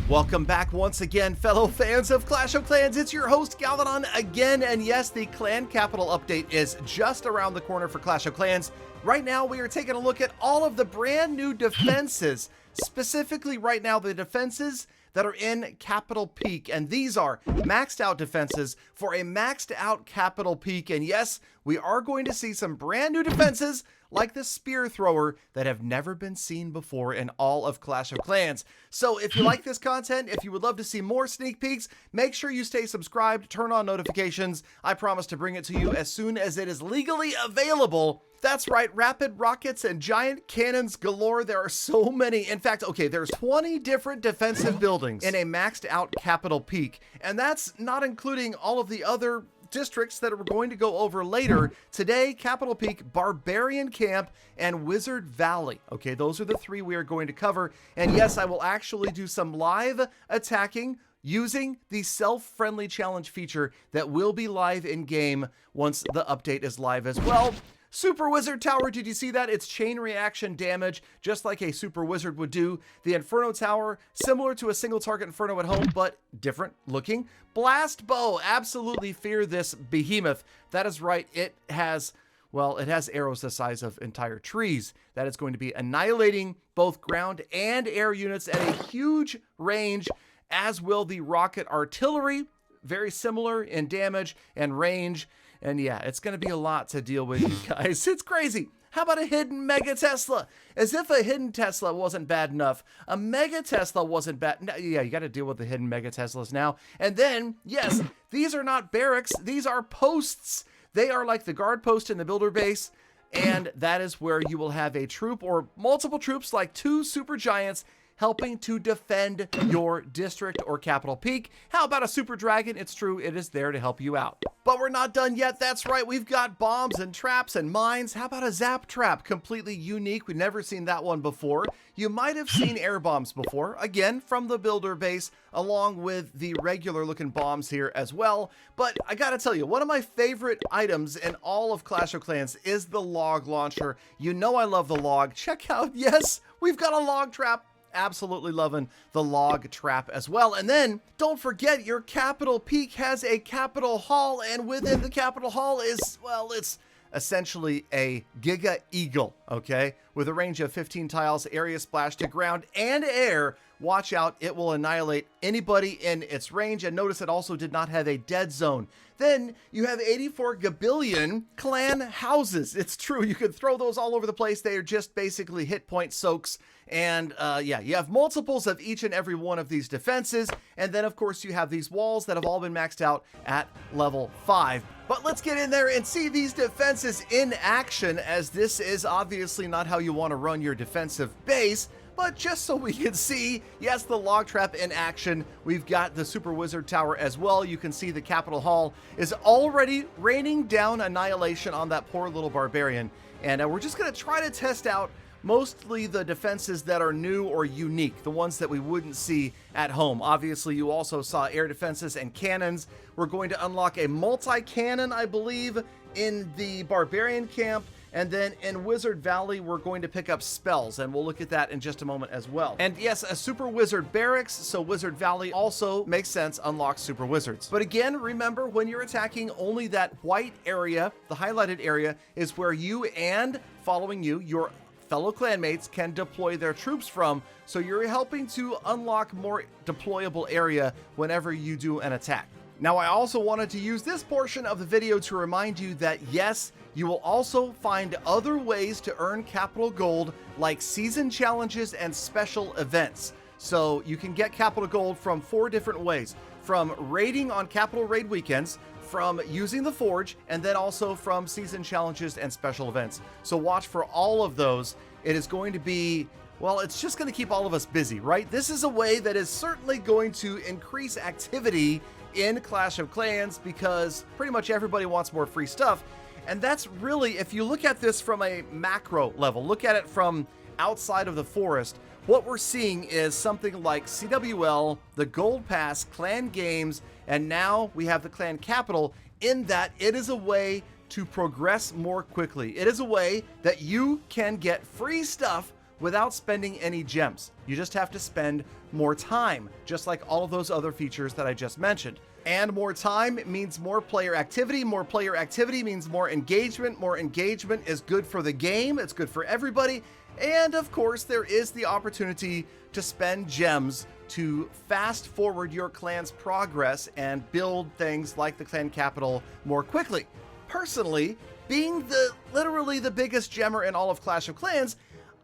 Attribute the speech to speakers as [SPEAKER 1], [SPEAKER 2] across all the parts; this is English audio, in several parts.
[SPEAKER 1] Welcome back once again, fellow fans of Clash of Clans. It's your host, Galadon, again. And yes, the Clan Capital update is just around the corner for Clash of Clans. Right now, we are taking a look at all of the brand new defenses. Specifically, right now, the defenses that are in Capital Peak. And these are maxed out defenses for a maxed out Capital Peak. And yes, we are going to see some brand new defenses like the Spear Thrower that have never been seen before in all of Clash of Clans. So if you like this content, if you would love to see more sneak peeks, make sure you stay subscribed, turn on notifications. I promise to bring it to you as soon as it is legally available. That's right, rapid rockets and giant cannons galore. There are so many. In fact, okay, there's 20 different defensive buildings in a maxed out Capital Peak. And that's not including all of the other districts that we're going to go over later. Today, Capital Peak, Barbarian Camp, and Wizard Valley. Okay, those are the three we are going to cover. And yes, I will actually do some live attacking using the self-friendly challenge feature that will be live in game once the update is live as well. Super Wizard Tower, did you see that? It's chain reaction damage, just like a Super Wizard would do. The Inferno Tower, similar to a single target Inferno at home, but different looking. Blast Bow, absolutely fear this behemoth. That is right, it has, well, it has arrows the size of entire trees. That is going to be annihilating both ground and air units at a huge range, as will the rocket artillery. Very similar in damage and range. And yeah, it's going to be a lot to deal with, you guys. It's crazy. How about a hidden Mega Tesla? As if a hidden Tesla wasn't bad enough. A Mega Tesla wasn't bad. No, yeah, you got to deal with the hidden Mega Teslas now. And then, yes, these are not barracks. These are posts. They are like the guard post in the builder base. And that is where you will have a troop or multiple troops like two super giants helping to defend your district or Capital Peak. How about a Super Dragon? It's true, it is there to help you out. But we're not done yet. That's right, we've got bombs and traps and mines. How about a Zap Trap? Completely unique. We've never seen that one before. You might have seen air bombs before, again, from the builder base, along with the regular looking bombs here as well. But I gotta tell you, one of my favorite items in all of Clash of Clans is the log launcher. You know I love the log. Check out, yes, we've got a log trap. Absolutely loving the log trap as well. And then don't forget, your Capital Peak has a Capital Hall, and within the Capital Hall is, well, it's essentially a Giga Eagle, okay? With a range of 15 tiles, area splash to ground and air. Watch out, it will annihilate anybody in its range. And notice it also did not have a dead zone. Then you have 84 gabillion clan houses. It's true, you could throw those all over the place. They are just basically hit point soaks. And yeah, you have multiples of each and every one of these defenses. And then, of course, you have these walls that have all been maxed out at level 5. But let's get in there and see these defenses in action, as this is obviously not how you want to run your defensive base. But just so we can see, yes, the log trap in action. We've got the Super Wizard Tower as well. You can see the Capital Hall is already raining down annihilation on that poor little barbarian. And we're just going to try to test out mostly the defenses that are new or unique, the ones that we wouldn't see at home. Obviously, you also saw air defenses and cannons. We're going to unlock a multi-cannon, I believe, in the Barbarian camp. And then in Wizard Valley, we're going to pick up spells, and we'll look at that in just a moment as well. And yes, a Super Wizard Barracks, so Wizard Valley also makes sense, unlocks Super Wizards. But again, remember, when you're attacking, only that white area, the highlighted area, is where you and following you, your fellow clanmates can deploy their troops from, so you're helping to unlock more deployable area whenever you do an attack. Now, I also wanted to use this portion of the video to remind you that yes, you will also find other ways to earn capital gold, like season challenges and special events. So you can get capital gold from 4 different ways: from raiding on capital raid weekends, from using the forge, and then also from season challenges and special events. So watch for all of those. It is going to be, well, it's just going to keep all of us busy, right? This is a way that is certainly going to increase activity in Clash of Clans, because pretty much everybody wants more free stuff. And that's really, if you look at this from a macro level, look at it from outside of the forest, what we're seeing is something like CWL, the Gold Pass, Clan Games, and now we have the Clan Capital, in that it is a way to progress more quickly. It is a way that you can get free stuff without spending any gems. You just have to spend more time, just like all of those other features that I just mentioned. And more time means more player activity. More player activity means more engagement. More engagement is good for the game. It's good for everybody. And of course, there is the opportunity to spend gems to fast forward your clan's progress and build things like the clan capital more quickly. Personally, being literally the biggest gemmer in all of Clash of Clans,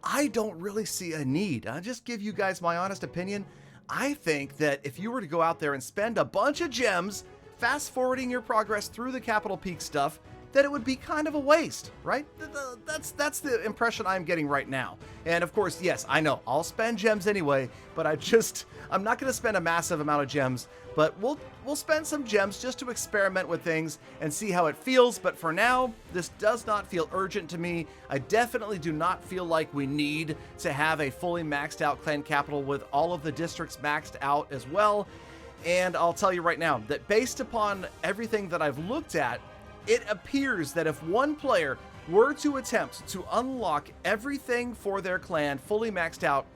[SPEAKER 1] I don't really see a need. I'll just give you guys my honest opinion. I think that if you were to go out there and spend a bunch of gems, fast forwarding your progress through the Capital Peak stuff, that it would be kind of a waste, right? That's the impression I'm getting right now. And of course, yes, I know, I'll spend gems anyway, but I'm not gonna spend a massive amount of gems, but we'll spend some gems just to experiment with things and see how it feels. But for now, this does not feel urgent to me. I definitely do not feel like we need to have a fully maxed out clan capital with all of the districts maxed out as well. And I'll tell you right now that based upon everything that I've looked at, it appears that if one player were to attempt to unlock everything for their clan fully maxed out,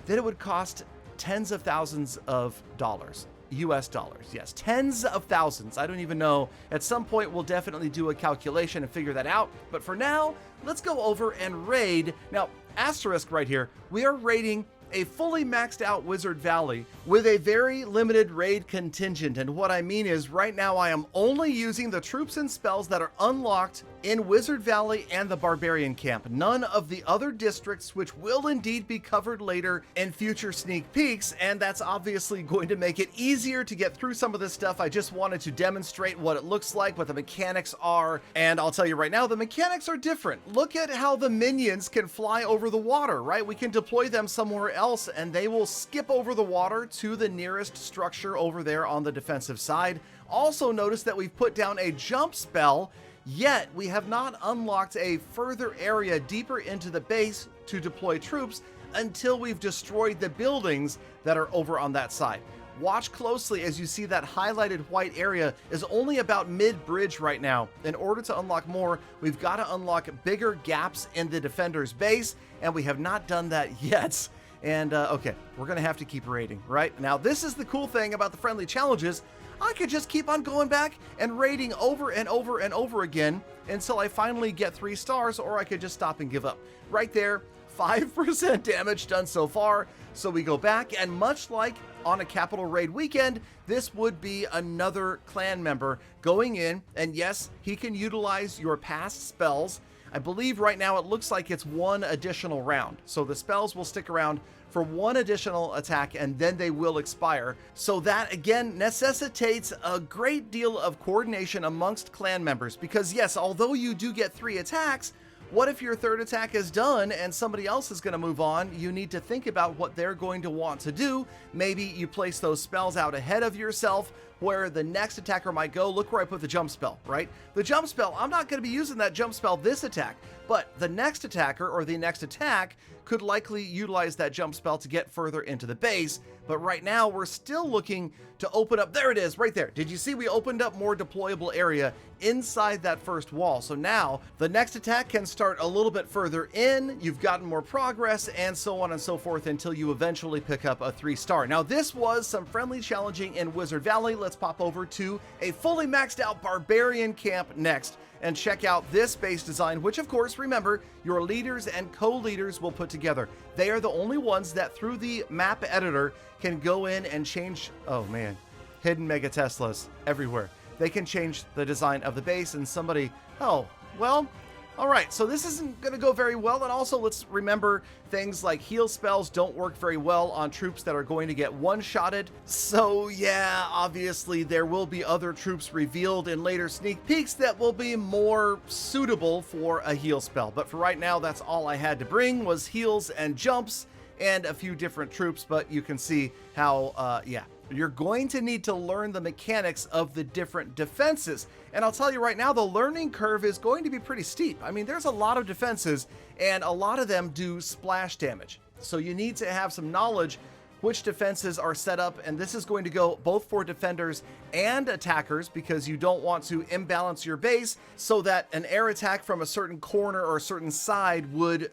[SPEAKER 1] then it would cost tens of thousands of dollars. US dollars, yes, tens of thousands. I don't even know. At some point, we'll definitely do a calculation and figure that out. But for now, let's go over and raid. Now, asterisk right here, we are raiding a fully maxed out Wizard Valley with a very limited raid contingent. And what I mean is right now I am only using the troops and spells that are unlocked in Wizard Valley and the Barbarian camp. None of the other districts, which will indeed be covered later in future sneak peeks. And that's obviously going to make it easier to get through some of this stuff. I just wanted to demonstrate what it looks like, what the mechanics are. And I'll tell you right now, the mechanics are different. Look at how the minions can fly over the water, right? We can deploy them somewhere else and they will skip over the water to the nearest structure over there on the defensive side. Also notice that we've put down a jump spell, yet we have not unlocked a further area deeper into the base to deploy troops until we've destroyed the buildings that are over on that side. Watch closely as you see that highlighted white area is only about mid-bridge right now. In order to unlock more, we've got to unlock bigger gaps in the defender's base, and we have not done that yet. And okay, we're gonna have to keep raiding, right? Now, this is the cool thing about the friendly challenges. I could just keep on going back and raiding over and over and over again until I finally get 3 stars, or I could just stop and give up. Right there, 5% damage done so far. So we go back, and much like on a capital raid weekend, this would be another clan member going in, and yes, he can utilize your past spells. I believe right now it looks like it's 1 additional round. So the spells will stick around for 1 additional attack and then they will expire. So that again necessitates a great deal of coordination amongst clan members, because yes, although you do get 3 attacks, what if your 3rd attack is done and somebody else is going to move on? You need to think about what they're going to want to do. Maybe you place those spells out ahead of yourself, where the next attacker might go. Look where I put the jump spell, right? The jump spell, I'm not going to be using that jump spell this attack, but the next attacker or the next attack could likely utilize that jump spell to get further into the base. But right now we're still looking to open up, there it is right there. Did you see we opened up more deployable area inside that first wall? So now the next attack can start a little bit further in, you've gotten more progress, and so on and so forth until you eventually pick up a 3-star. Now this was some friendly challenging in Wizard Valley. Let's pop over to a fully maxed out Barbarian camp next and check out this base design, which of course, remember, your leaders and co-leaders will put together. They are the only ones that through the map editor can go in and change, oh man, hidden Mega Teslas everywhere. They can change the design of the base, and somebody, oh, well, all right, so this isn't going to go very well. And also, let's remember things like heal spells don't work very well on troops that are going to get one-shotted. So yeah, obviously there will be other troops revealed in later sneak peeks that will be more suitable for a heal spell. But for right now, that's all I had to bring was heals and jumps and a few different troops. But you can see how, yeah, you're going to need to learn the mechanics of the different defenses. And I'll tell you right now, the learning curve is going to be pretty steep. I mean, there's a lot of defenses and a lot of them do splash damage. So you need to have some knowledge which defenses are set up. And this is going to go both for defenders and attackers, because you don't want to imbalance your base so that an air attack from a certain corner or a certain side would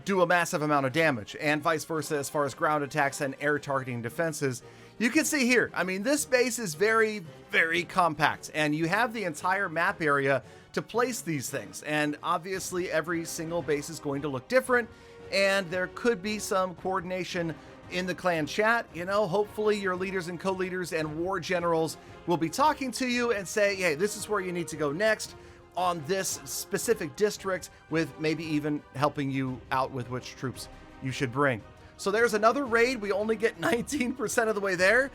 [SPEAKER 1] do a massive amount of damage, and vice versa as far as ground attacks and air targeting defenses. You can see here, I mean, this base is very, very compact, and you have the entire map area to place these things. And obviously every single base is going to look different, and there could be some coordination in the clan chat. You know, hopefully your leaders and co-leaders and war generals will be talking to you and say, hey, this is where you need to go next on this specific district, with maybe even helping you out with which troops you should bring. So there's another raid. We only get 19% of the way there.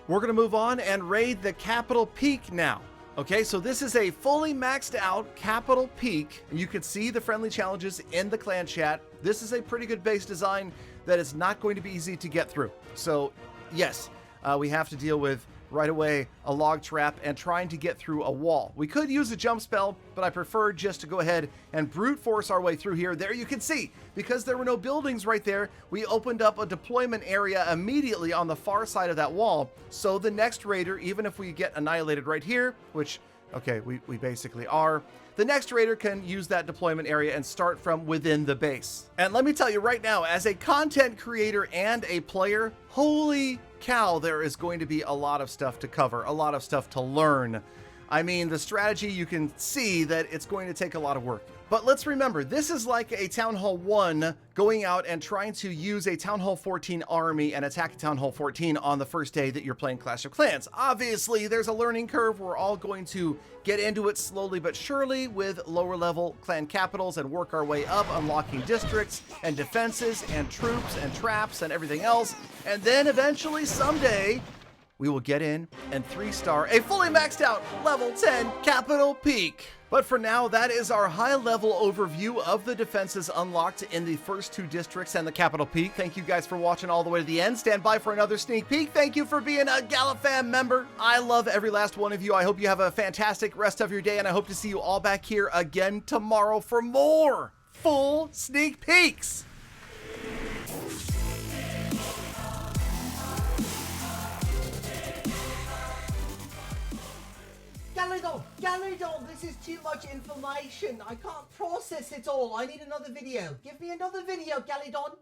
[SPEAKER 1] We're going to move on and raid the Capital Peak now. Okay, so this is a fully maxed out Capital Peak. You can see the friendly challenges in the clan chat. This is a pretty good base design that is not going to be easy to get through. So yes, we have to deal with right away a log trap and trying to get through a wall. We could use a jump spell, but I prefer just to go ahead and brute force our way through here. There you can see, because there were no buildings right there, we opened up a deployment area immediately on the far side of that wall. So the next raider, even if we get annihilated right here, which, okay, we basically are, the next raider can use that deployment area and start from within the base. And let me tell you right now, as a content creator and a player, holy cow, there is going to be a lot of stuff to cover, a lot of stuff to learn. I mean, the strategy, you can see that it's going to take a lot of work. But let's remember, this is like a Town Hall 1 going out and trying to use a Town Hall 14 army and attack a Town Hall 14 on the first day that you're playing Clash of Clans. Obviously, there's a learning curve. We're all going to get into it slowly but surely with lower level clan capitals and work our way up, unlocking districts and defenses and troops and traps and everything else. And then eventually, someday, we will get in and 3-star a fully maxed out level 10 Capital Peak. But for now, that is our high-level overview of the defenses unlocked in the first 2 districts and the Capital Peak. Thank you guys for watching all the way to the end. Stand by for another sneak peek. Thank you for being a GalaFam member. I love every last one of you. I hope you have a fantastic rest of your day, and I hope to see you all back here again tomorrow for more full sneak peeks.
[SPEAKER 2] Galadon, this is too much information. I can't process it all. I need another video. Give me another video, Galadon.